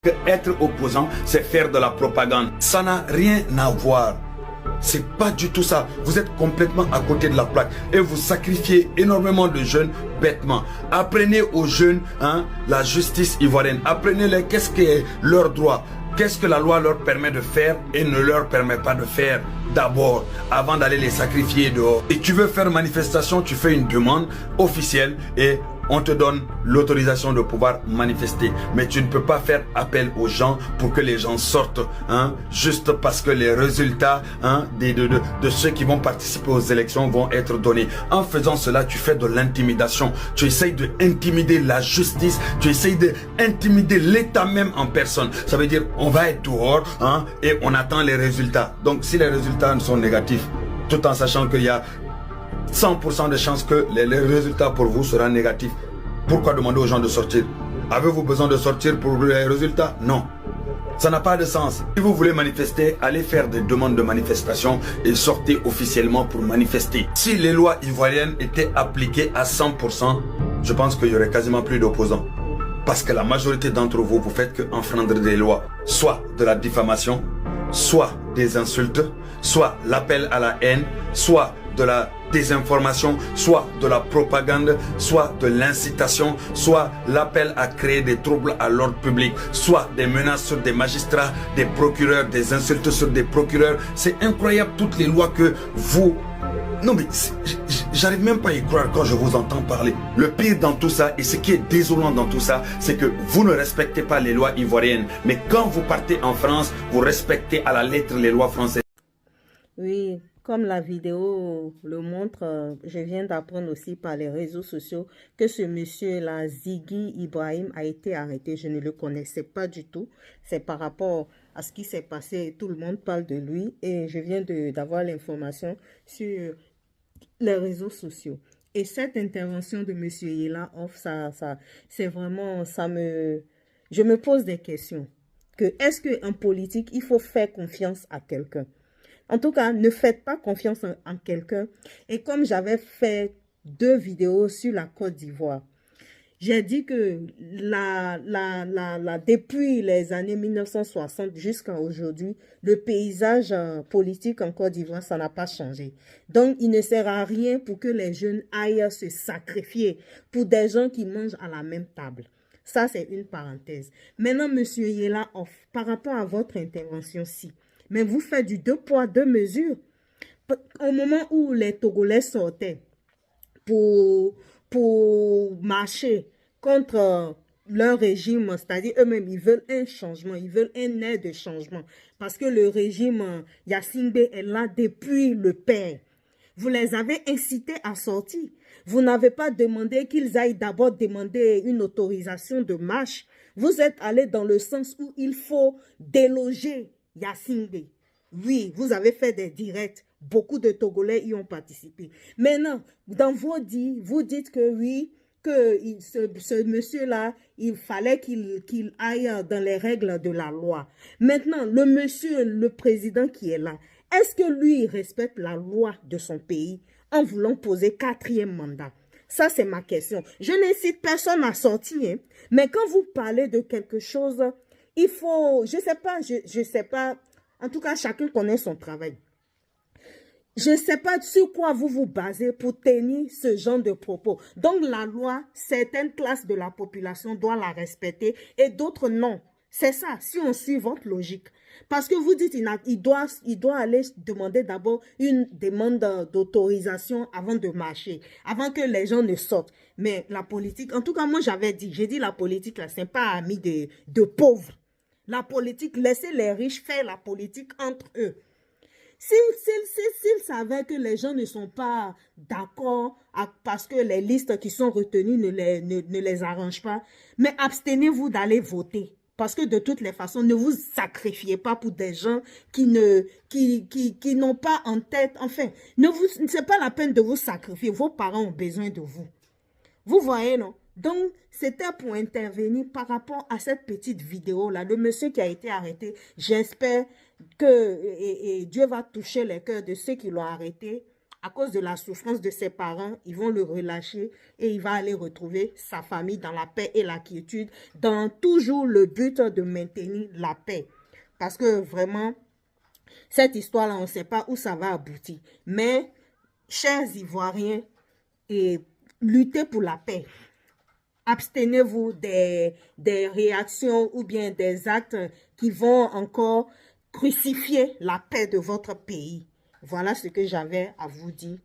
que être opposant, c'est faire de la propagande. Ça n'a rien à voir. C'est pas du tout ça. Vous êtes complètement à côté de la plaque et vous sacrifiez énormément de jeunes bêtement. Apprenez aux jeunes la justice ivoirienne. Apprenez-les qu'est-ce que est leur droit. Qu'est-ce que la loi leur permet de faire et ne leur permet pas de faire d'abord, avant d'aller les sacrifier dehors. Et tu veux faire manifestation, tu fais une demande officielle et on te donne l'autorisation de pouvoir manifester. Mais tu ne peux pas faire appel aux gens pour que les gens sortent, juste parce que les résultats de ceux qui vont participer aux élections vont être donnés. En faisant cela, tu fais de l'intimidation. Tu essayes de intimider la justice, tu essayes de intimider l'État même en personne. Ça veut dire, on va être dehors et on attend les résultats. Donc, si les résultats sont négatifs, tout en sachant qu'il y a 100% de chances que les résultats pour vous seront négatifs. Pourquoi demander aux gens de sortir? Avez-vous besoin de sortir pour les résultats? Non. Ça n'a pas de sens. Si vous voulez manifester, allez faire des demandes de manifestation et sortez officiellement pour manifester. Si les lois ivoiriennes étaient appliquées à 100%, je pense qu'il y aurait quasiment plus d'opposants. Parce que la majorité d'entre vous, vous faites que enfreindre des lois. Soit de la diffamation, soit des insultes, soit l'appel à la haine, soit de la désinformation, soit de la propagande, soit de l'incitation, soit l'appel à créer des troubles à l'ordre public, soit des menaces sur des magistrats, des procureurs, des insultes sur des procureurs. C'est incroyable toutes les lois que vous... Non mais j'arrive même pas à y croire quand je vous entends parler. Le pire dans tout ça, et ce qui est désolant dans tout ça, c'est que vous ne respectez pas les lois ivoiriennes. Mais quand vous partez en France, vous respectez à la lettre les lois françaises. Oui, comme la vidéo le montre, je viens d'apprendre aussi par les réseaux sociaux que ce monsieur-là, Ziggy Ibrahim, a été arrêté. Je ne le connaissais pas du tout. C'est par rapport à ce qui s'est passé. Tout le monde parle de lui et je viens d'avoir l'information sur les réseaux sociaux. Et cette intervention de monsieur Yela Off, c'est vraiment, je me pose des questions. Est-ce qu'un politique, il faut faire confiance à quelqu'un? En tout cas, ne faites pas confiance en quelqu'un. Et comme j'avais fait 2 vidéos sur la Côte d'Ivoire, j'ai dit que depuis les années 1960 jusqu'à aujourd'hui, le paysage politique en Côte d'Ivoire, ça n'a pas changé. Donc, il ne sert à rien pour que les jeunes aillent se sacrifier pour des gens qui mangent à la même table. Ça, c'est une parenthèse. Maintenant, monsieur Yela Off, par rapport à votre intervention-ci, mais vous faites du 2 poids, 2 mesures. Au moment où les Togolais sortaient pour marcher contre leur régime, c'est-à-dire eux-mêmes, ils veulent un changement, ils veulent un air de changement. Parce que le régime Yacine est là depuis le père. Vous les avez incités à sortir. Vous n'avez pas demandé qu'ils aillent d'abord demander une autorisation de marche. Vous êtes allé dans le sens où il faut déloger Yacine. Oui, vous avez fait des directs. Beaucoup de Togolais y ont participé. Maintenant, dans vos dits, vous dites que oui, que ce monsieur-là, il fallait qu'il aille dans les règles de la loi. Maintenant, le monsieur, le président qui est là, est-ce que lui, il respecte la loi de son pays en voulant poser 4e mandat? Ça, c'est ma question. Je n'incite personne à sortir, mais quand vous parlez de quelque chose, il faut, je sais pas, en tout cas, chacun connaît son travail. Je ne sais pas sur quoi vous vous basez pour tenir ce genre de propos. Donc, la loi, certaines classes de la population doivent la respecter et d'autres non. C'est ça, si on suit votre logique. Parce que vous dites il doit aller demander d'abord une demande d'autorisation avant de marcher, avant que les gens ne sortent. Mais la politique, en tout cas, moi j'ai dit la politique, là, c'est pas ami de pauvres. La politique, laissez les riches faire la politique entre eux. S'ils savaient que les gens ne sont pas d'accord parce que les listes qui sont retenues ne les arrangent pas, mais abstenez-vous d'aller voter. Parce que de toutes les façons, ne vous sacrifiez pas pour des gens qui n'ont pas en tête. Enfin, c'est pas la peine de vous sacrifier. Vos parents ont besoin de vous. Vous voyez, non? Donc, c'était pour intervenir par rapport à cette petite vidéo-là. Le monsieur qui a été arrêté, j'espère que Dieu va toucher les cœurs de ceux qui l'ont arrêté À cause de la souffrance de ses parents, ils vont le relâcher et il va aller retrouver sa famille dans la paix et la quiétude, dans toujours le but de maintenir la paix. Parce que vraiment, cette histoire-là, on ne sait pas où ça va aboutir. Mais, chers Ivoiriens, et luttez pour la paix. Abstenez-vous des réactions ou bien des actes qui vont encore crucifier la paix de votre pays. Voilà ce que j'avais à vous dire.